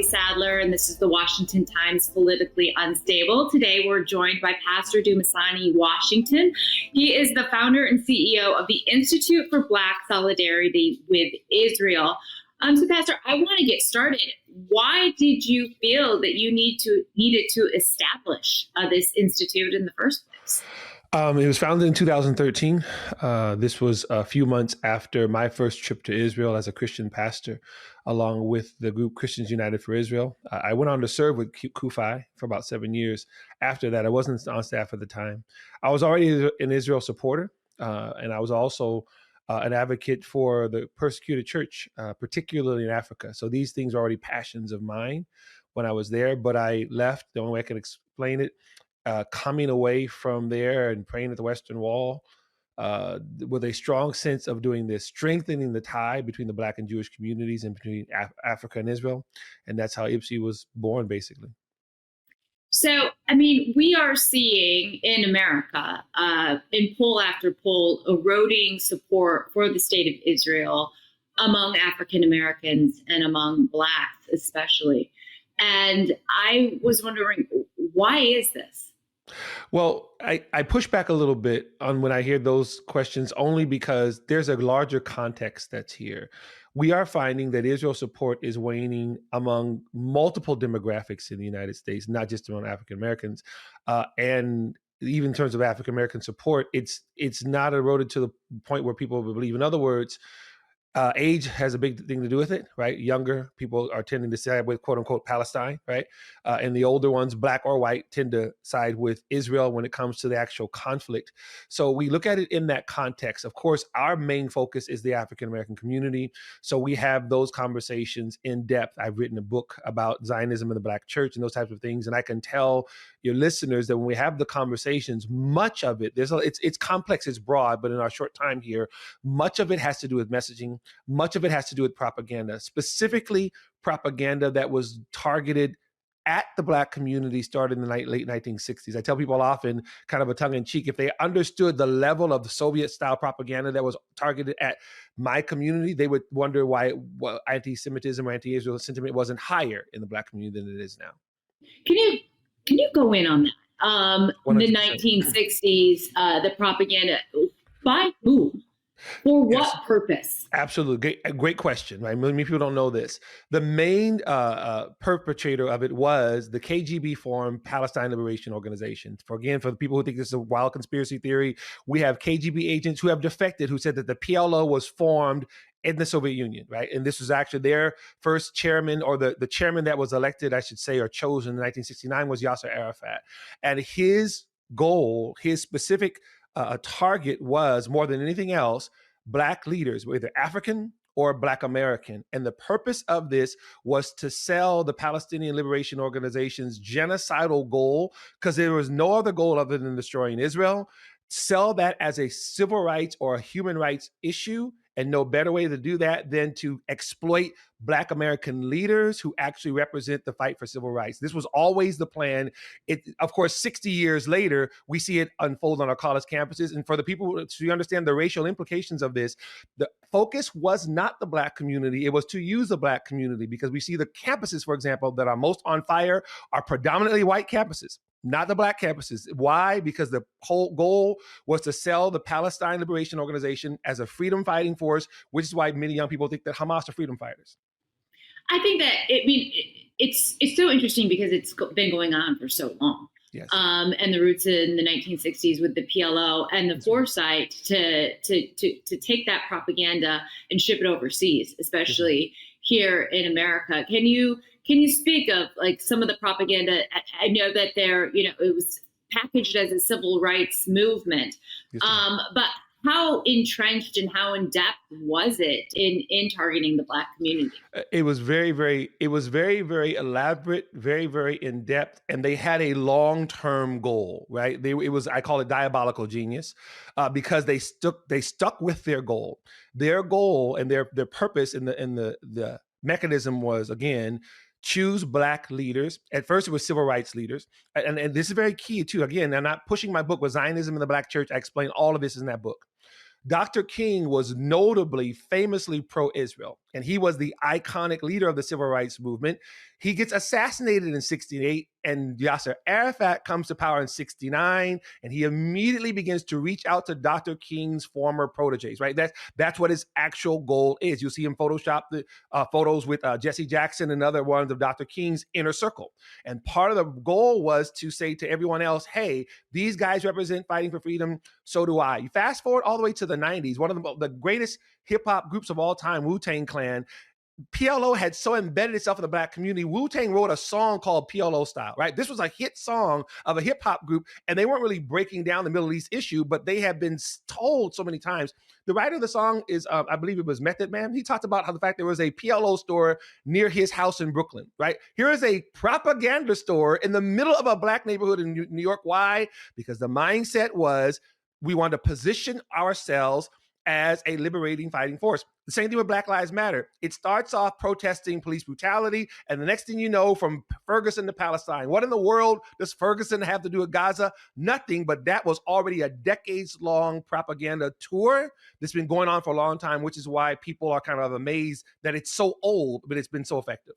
Sadler, and this is the Washington Times Politically Unstable. Today, we're joined by Pastor Dumisani Washington. He is the founder and CEO of the Institute for Black Solidarity with Israel. So, Pastor, I want to get started. Why did you feel that you needed to establish this institute in the first place? It was founded in 2013. This was a few months after my first trip to Israel as a Christian pastor, along with the group Christians United for Israel. I went on to serve with CUFI for about 7 years. After that, I wasn't on staff at the time. I was already an Israel supporter, and I was also an advocate for the persecuted church, particularly in Africa. So these things are already passions of mine when I was there, but I left. The only way I can explain it, coming away from there and praying at the Western Wall with a strong sense of doing this, strengthening the tie between the Black and Jewish communities and between Africa and Israel. And that's how IPSI was born, basically. So, I mean, we are seeing in America, in poll after poll, eroding support for the state of Israel among African Americans and among Blacks especially. And I was wondering, why is this? Well, I push back a little bit on when I hear those questions, only because there's a larger context that's here. We are finding that Israel support is waning among multiple demographics in the United States, not just among African Americans. And even in terms of African American support, it's not eroded to the point where people believe. In other words, age has a big thing to do with it, right? Younger people are tending to side with quote unquote Palestine, right? And the older ones, Black or white, tend to side with Israel when it comes to the actual conflict. So we look at it in that context. Of course, our main focus is the African American community. So we have those conversations in depth. I've written a book about Zionism in the Black church and those types of things. And I can tell your listeners that when we have the conversations, much of it, it's complex, it's broad, but in our short time here, much of it has to do with messaging. Much of it has to do with propaganda, specifically propaganda that was targeted at the Black community started in the late 1960s. I tell people often, kind of a tongue-in-cheek, if they understood the level of the Soviet-style propaganda that was targeted at my community, they would wonder why anti-Semitism or anti-Israel sentiment wasn't higher in the Black community than it is now. Can you go in on that? 100%. The 1960s, the propaganda, by whom? For what purpose? Absolutely. Great question, right? Many people don't know this. The main perpetrator of it was the KGB formed Palestine Liberation Organization. For the people who think this is a wild conspiracy theory, we have KGB agents who have defected, who said that the PLO was formed in the Soviet Union, right? And this was actually their first chairman, or the chairman that was elected, I should say, or chosen in 1969 was Yasser Arafat. And his goal, his specific target was, more than anything else, Black leaders, whether African or Black American. And the purpose of this was to sell the Palestinian Liberation Organization's genocidal goal, because there was no other goal other than destroying Israel. Sell that as a civil rights or a human rights issue, and no better way to do that than to exploit Black American leaders who actually represent the fight for civil rights. This was always the plan. Of course, 60 years later, we see it unfold on our college campuses. And for the people to understand the racial implications of this, the focus was not the Black community. It was to use the Black community, because we see the campuses, for example, that are most on fire are predominantly white campuses, not the Black campuses. Why? Because the whole goal was to sell the Palestine Liberation Organization as a freedom fighting force, which is why many young people think that Hamas are freedom fighters. I think that, it's so interesting because it's been going on for so long. Yes. And the roots in the 1960s with the PLO and the foresight to take that propaganda and ship it overseas, especially here in America. Can you speak of like some of the propaganda? I know that it was packaged as a civil rights movement, but how entrenched and how in depth was it in targeting the Black community? It was very, very elaborate, very, very in depth, and they had a long-term goal, right? I call it diabolical genius, because they stuck with their goal. Their goal and their purpose in the mechanism was, again, choose Black leaders. At first, it was civil rights leaders. And this is very key, too. Again, I'm not pushing my book with Zionism in the Black church. I explain all of this in that book. Dr. King was notably, famously pro-Israel. and he was the iconic leader of the civil rights movement. He gets assassinated in 68, and Yasser Arafat comes to power in 69, and he immediately begins to reach out to Dr. King's former proteges, right? That's what his actual goal is. You'll see him Photoshop the photos with Jesse Jackson and other ones of Dr. King's inner circle. And part of the goal was to say to everyone else, hey, these guys represent fighting for freedom, so do I. You fast forward all the way to the 90s, one of the greatest hip-hop groups of all time, Wu-Tang Clan. PLO had so embedded itself in the Black community. Wu-Tang wrote a song called PLO Style, right? This was a hit song of a hip hop group, and they weren't really breaking down the Middle East issue, but they have been told so many times. The writer of the song is, I believe it was Method Man. He talked about how the fact there was a PLO store near his house in Brooklyn, right? Here is a propaganda store in the middle of a Black neighborhood in New York. Why? Because the mindset was we wanted to position ourselves as a liberating fighting force. The same thing with Black Lives Matter. It starts off protesting police brutality, and the next thing you know, from Ferguson to Palestine, what in the world does Ferguson have to do with Gaza? Nothing, but that was already a decades-long propaganda tour that's been going on for a long time, which is why people are kind of amazed that it's so old, but it's been so effective.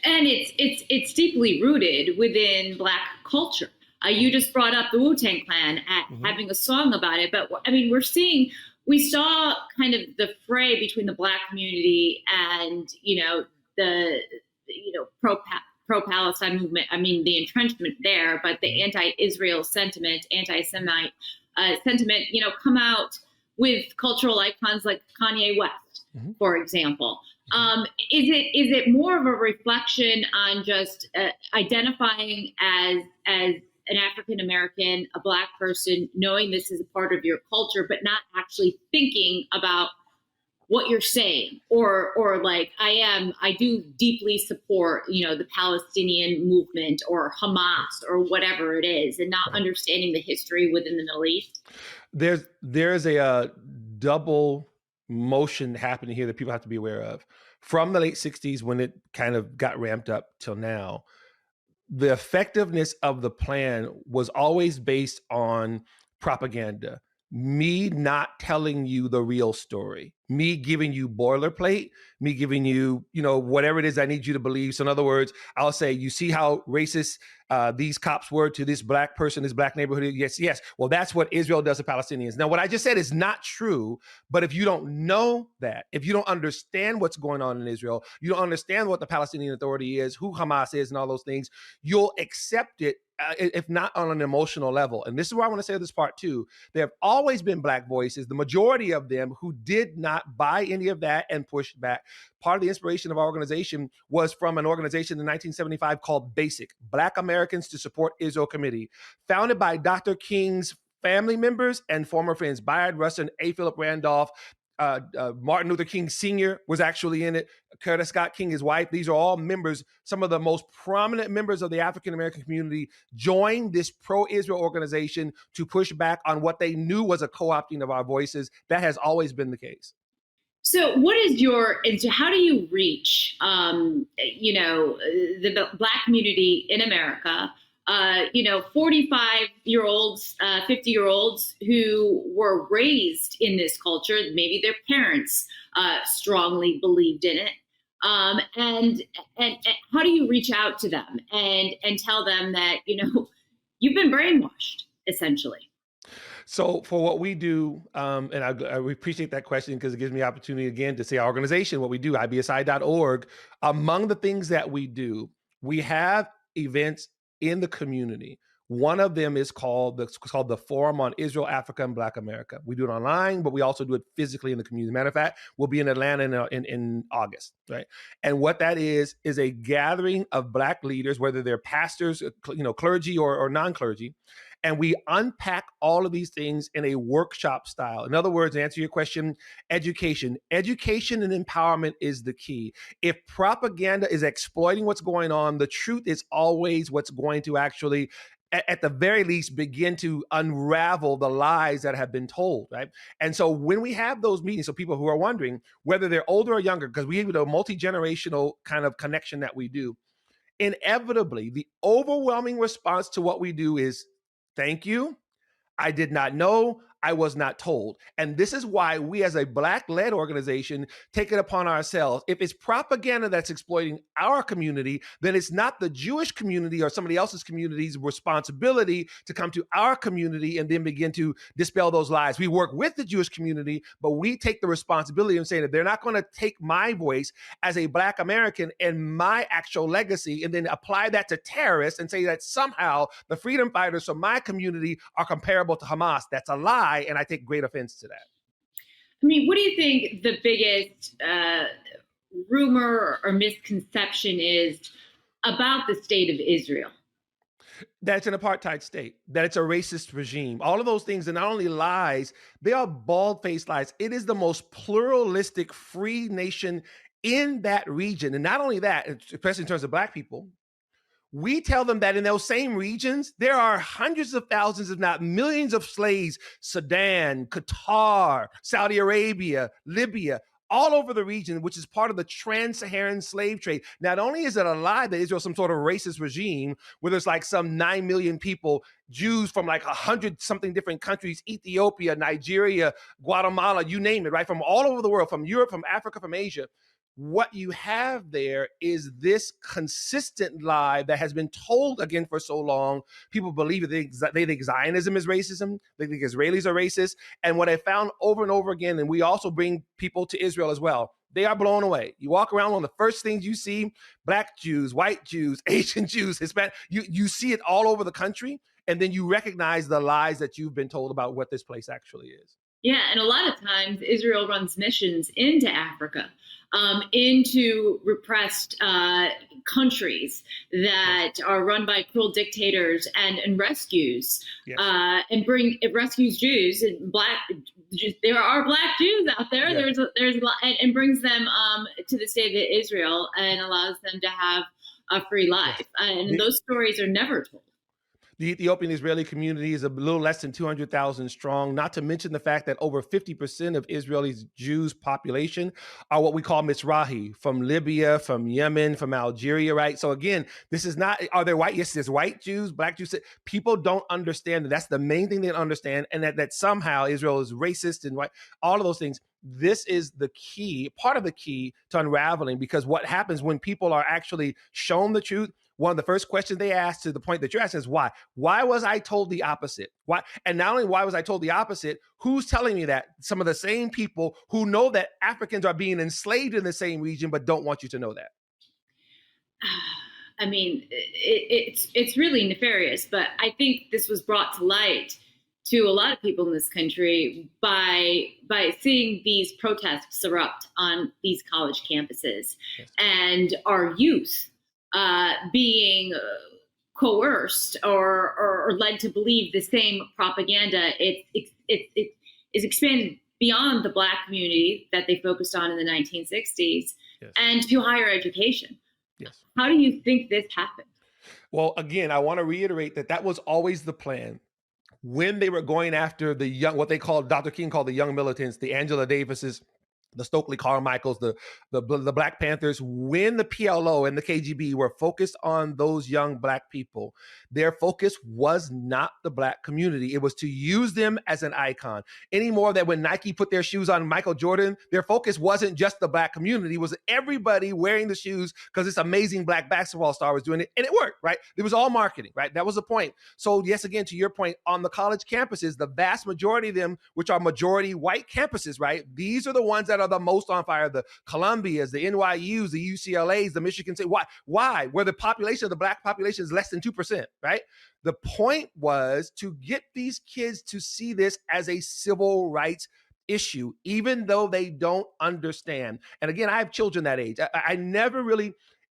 And it's deeply rooted within Black culture. You just brought up the Wu-Tang Clan having a song about it, but I mean, we saw kind of the fray between the Black community and, the pro-Palestine movement. I mean, the entrenchment there, but the anti-Israel sentiment, anti-Semite sentiment, come out with cultural icons like Kanye West, for example. Is it more of a reflection on just identifying as an African American, a Black person, knowing this is a part of your culture, but not actually thinking about what you're saying, or like I do deeply support, the Palestinian movement or Hamas or whatever it is, and not understanding the history within the Middle East? There's a double motion happening here that people have to be aware of. From the late 60s, when it kind of got ramped up till now, the effectiveness of the plan was always based on propaganda. Me not telling you the real story, me giving you boilerplate, me giving you, whatever it is I need you to believe. So in other words, I'll say, you see how racist these cops were to this Black person, this Black neighborhood? Yes. Well, that's what Israel does to Palestinians. Now, what I just said is not true, but if you don't know that, if you don't understand what's going on in Israel, you don't understand what the Palestinian Authority is, who Hamas is, and all those things, you'll accept it, if not on an emotional level. And this is where I want to say this part too. There have always been Black voices, the majority of them, who did not buy any of that and pushed back. Part of the inspiration of our organization was from an organization in 1975 called BASIC, Black Americans to Support Israel Committee, founded by Dr. King's family members and former friends, Bayard Rustin, A. Philip Randolph, Martin Luther King Sr. was actually in it, Coretta Scott King, his wife. These are all members, some of the most prominent members of the African-American community joined this pro-Israel organization to push back on what they knew was a co-opting of our voices. That has always been the case. So how do you reach, the Black community in America, 45-year-olds, 50-year-olds who were raised in this culture, maybe their parents strongly believed in it. And how do you reach out to them and tell them that, you've been brainwashed, essentially? So for what we do, and I appreciate that question because it gives me opportunity again to say our organization, what we do, ibsi.org. Among the things that we do, we have events in the community. One of them is called the Forum on Israel, Africa, and Black America. We do it online, but we also do it physically in the community. Matter of fact, we'll be in Atlanta in August, right? And what that is a gathering of Black leaders, whether they're pastors, clergy or non-clergy, and we unpack all of these things in a workshop style. In other words, to answer your question, education and empowerment is the key. If propaganda is exploiting what's going on, the truth is always what's going to actually, at the very least, begin to unravel the lies that have been told, right? And so when we have those meetings, so people who are wondering whether they're older or younger, because we have a multi-generational kind of connection that we do, inevitably, the overwhelming response to what we do is, thank you. I did not know. I was not told. And this is why we as a Black-led organization take it upon ourselves. If it's propaganda that's exploiting our community, then it's not the Jewish community or somebody else's community's responsibility to come to our community and then begin to dispel those lies. We work with the Jewish community, but we take the responsibility of saying that they're not going to take my voice as a Black American and my actual legacy and then apply that to terrorists and say that somehow the freedom fighters from my community are comparable to Hamas. That's a lie, and I take great offense to that. I mean, what do you think the biggest rumor or misconception is about the state of Israel? That it's an apartheid state, that it's a racist regime. All of those things are not only lies, they are bald-faced lies. It is the most pluralistic, free nation in that region. And not only that, especially in terms of Black people, we tell them that in those same regions, there are hundreds of thousands, if not millions of slaves, Sudan, Qatar, Saudi Arabia, Libya, all over the region, which is part of the trans-Saharan slave trade. Not only is it a lie that Israel is some sort of racist regime where there's like some 9 million people, Jews from like 100-something different countries, Ethiopia, Nigeria, Guatemala, you name it, right? From all over the world, from Europe, from Africa, from Asia. What you have there is this consistent lie that has been told again for so long. People believe it. They think Zionism is racism. They think Israelis are racist. And what I found over and over again, and we also bring people to Israel as well, they are blown away. You walk around, one of the first things you see, Black Jews, white Jews, Asian Jews, Hispanic, you see it all over the country. And then you recognize the lies that you've been told about what this place actually is. Yeah, and a lot of times Israel runs missions into Africa, into repressed countries that are run by cruel dictators and rescues, Yes. It rescues Jews and there are Black Jews out there. Yeah. There's a lot, and brings them to the state of Israel and allows them to have a free life. And those stories are never told. The Ethiopian Israeli community is a little less than 200,000 strong, not to mention the fact that over 50% of Israelis' Jews population are what we call Mizrahi, from Libya, from Yemen, from Algeria, right? So again, this is not, are there white? Yes, there's white Jews, Black Jews. People don't understand that. That's the main thing they don't understand, and that somehow Israel is racist and white, all of those things. This is the key, part of the key to unraveling, because what happens when people are actually shown the truth, one of the first questions they ask, to the point that you're asking, is why? Why was I told the opposite? Why? And not only why was I told the opposite, who's telling me that? Some of the same people who know that Africans are being enslaved in the same region, but don't want you to know that. I mean, it's really nefarious, but I think this was brought to light to a lot of people in this country by seeing these protests erupt on these college campuses. Yes. And our youth being coerced or led to believe the same propaganda. It is expanded beyond the Black community that they focused on in the 1960s, yes, and to higher education. Yes. How do you think this happened? Well, again, I want to reiterate that was always the plan. When they were going after the young, what they called, Dr. King called the young militants, the Angela Davises, the Stokely Carmichaels, the Black Panthers, when the PLO and the KGB were focused on those young Black people, their focus was not the Black community. It was to use them as an icon. Any more that when Nike put their shoes on Michael Jordan, their focus wasn't just the Black community. It was everybody wearing the shoes because this amazing Black basketball star was doing it, and it worked, right? It was all marketing, right? That was the point. So yes, again, to your point, on the college campuses, the vast majority of them, which are majority white campuses, right? These are the ones that are the most on fire, the Columbias, the NYUs, the UCLAs, the Michigan State. Why? Where the population of the Black population is less than 2%, right? The point was to get these kids to see this as a civil rights issue, even though they don't understand. And again, I have children that age. I never really,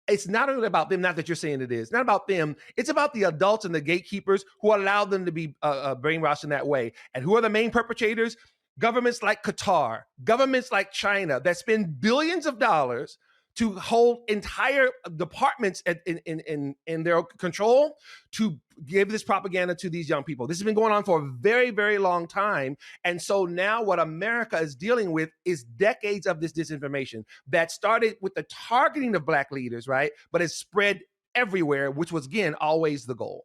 it's not really about them, not that you're saying it is. It's not about them. It's about the adults and the gatekeepers who allow them to be brainwashed in that way. And who are the main perpetrators? Governments like Qatar, governments like China that spend billions of dollars to hold entire departments in their control to give this propaganda to these young people. This has been going on for a very, very long time. And so now what America is dealing with is decades of this disinformation that started with the targeting of Black leaders, right? But it's spread everywhere, which was, again, always the goal.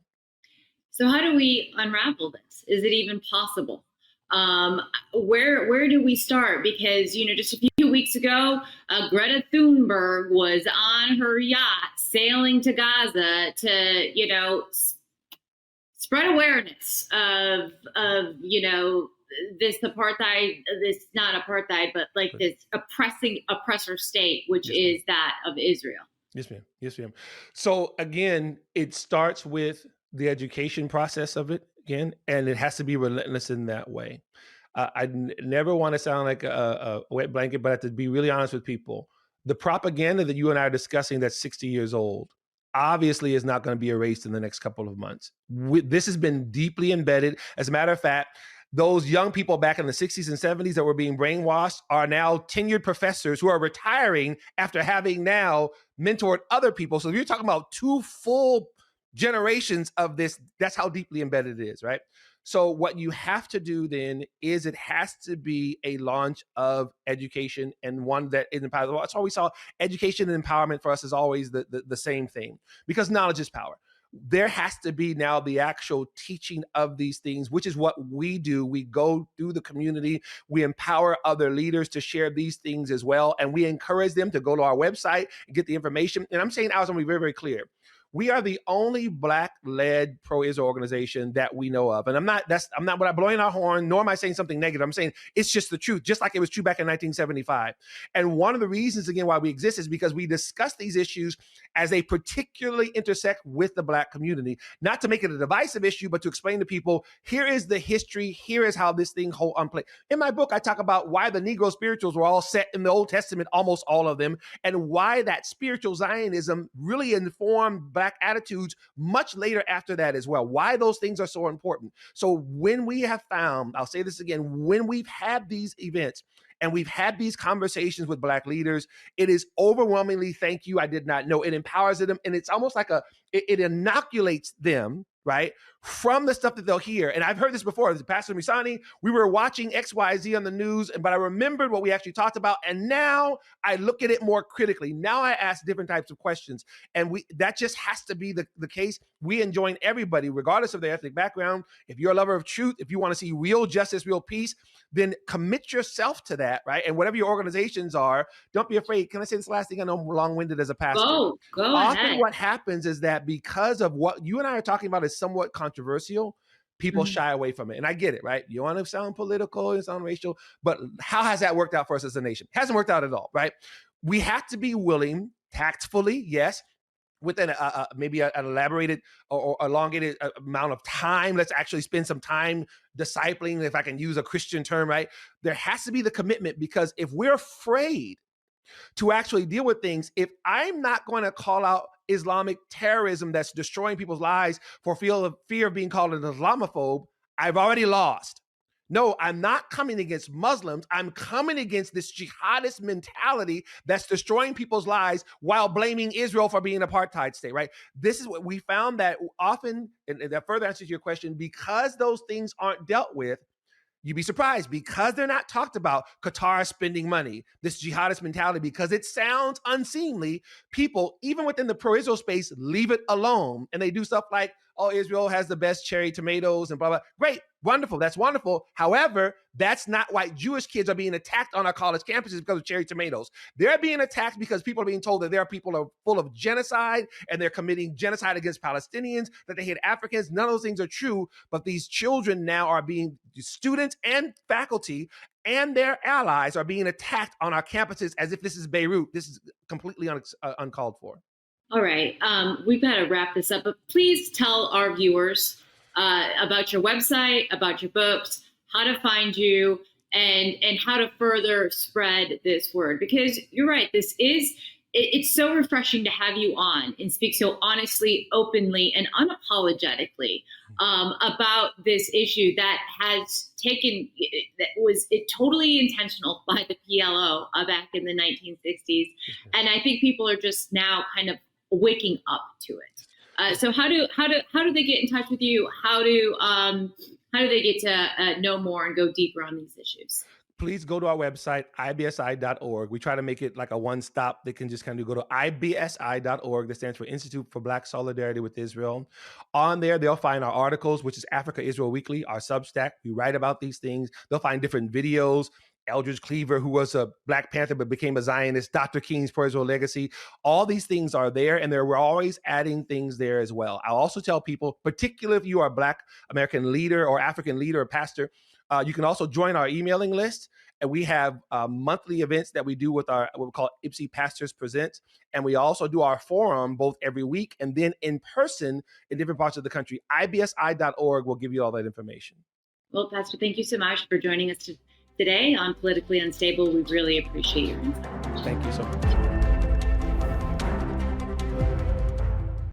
So how do we unravel this? Is it even possible? Where do we start? Because, just a few weeks ago, Greta Thunberg was on her yacht sailing to Gaza to, spread awareness of this apartheid, this not apartheid, but like this oppressor state, which is that of Israel. Yes, ma'am. Yes, ma'am. So again, it starts with the education process of it again, and it has to be relentless in that way. Never want to sound like a wet blanket, but I have to be really honest with people. The propaganda that you and I are discussing that's 60 years old obviously is not going to be erased in the next couple of months. This has been deeply embedded. As a matter of fact, those young people back in the 60s and 70s that were being brainwashed are now tenured professors who are retiring after having now mentored other people. So you're talking about 2 full generations of this. That's how deeply embedded it is, right? So what you have to do then is it has to be a launch of education, and one that is empowered. That's why we saw education and empowerment for us is always the same thing, because knowledge is power. There has to be now the actual teaching of these things, which is what we do. We go through the community. We empower other leaders to share these things as well. And we encourage them to go to our website and get the information. And I'm saying, I was going to be very, very clear. We are the only Black-led pro-Israel organization that we know of. And I'm not blowing our horn, nor am I saying something negative. I'm saying it's just the truth, just like it was true back in 1975. And one of the reasons, again, why we exist is because we discuss these issues as they particularly intersect with the Black community, not to make it a divisive issue, but to explain to people, here is the history, here is how this thing whole unplayed. In my book, I talk about why the Negro spirituals were all set in the Old Testament, almost all of them, and why that spiritual Zionism really informed Black attitudes much later after that as well, why those things are so important. So when we have found, I'll say this again, when we've had these events and we've had these conversations with Black leaders, it is overwhelmingly, thank you, I did not know. It empowers them, and it's almost like it inoculates them, right, from the stuff that they'll hear. And I've heard this before. Pastor Dumisani, we were watching XYZ on the news, but I remembered what we actually talked about. And now I look at it more critically. Now I ask different types of questions. And that just has to be the case. We enjoin everybody, regardless of their ethnic background. If you're a lover of truth, if you want to see real justice, real peace, then commit yourself to that, right? And whatever your organizations are, don't be afraid. Can I say this last thing? I know I'm long-winded as a pastor. Go Often ahead. what happens is that because of what you and I are talking about is somewhat controversial, people shy away from it. And I get it, right? You want to sound political and sound racial, but how has that worked out for us as a nation? It hasn't worked out at all, right? We have to be willing, tactfully, yes, with maybe an elaborated or elongated amount of time. Let's actually spend some time discipling, if I can use a Christian term, right? There has to be the commitment, because if we're afraid to actually deal with things, if I'm not going to call out Islamic terrorism that's destroying people's lives for fear of being called an Islamophobe, I've already lost. No, I'm not coming against Muslims. I'm coming against this jihadist mentality that's destroying people's lives while blaming Israel for being an apartheid state, right? This is what we found, that often, and that further answers your question, because those things aren't dealt with, you'd be surprised, because they're not talked about. Qatar spending money, this jihadist mentality, because it sounds unseemly, people, even within the pro-Israel space, leave it alone. And they do stuff like, oh, Israel has the best cherry tomatoes and blah, blah. Great, wonderful, that's wonderful. However, that's not why Jewish kids are being attacked on our college campuses because of cherry tomatoes. They're being attacked because people are being told that there are people are full of genocide and they're committing genocide against Palestinians, that they hate Africans. None of those things are true, but these children now are being, students and faculty and their allies are being attacked on our campuses as if this is Beirut. This is completely uncalled for. All right, we've got to wrap this up, but please tell our viewers about your website, about your books, how to find you, and how to further spread this word. Because you're right, it's so refreshing to have you on and speak so honestly, openly, and unapologetically about this issue that has taken, that was totally intentional by the PLO back in the 1960s. And I think people are just now kind of waking up to it. So how do they get in touch with you? How do they get to know more and go deeper on these issues? please go to our website, ibsi.org. We try to make it like a one-stop. They can just kind of go to ibsi.org. That stands for Institute for Black Solidarity with Israel. On there, they'll find our articles, which is Africa Israel Weekly, our Substack. We write about these things. They'll find different videos. Eldridge Cleaver, who was a Black Panther but became a Zionist, Dr. King's Pro-Israel Legacy. All these things are there, and we're always adding things there as well. I'll also tell people, particularly if you are a Black American leader or African leader or pastor, you can also join our emailing list, and we have monthly events that we do with our what we call IPSI Pastors Present, and we also do our forum both every week and then in person in different parts of the country. IBSI.org will give you all that information. Well, Pastor, thank you so much for joining us today on Politically Unstable. We really appreciate your insight. Thank you so much.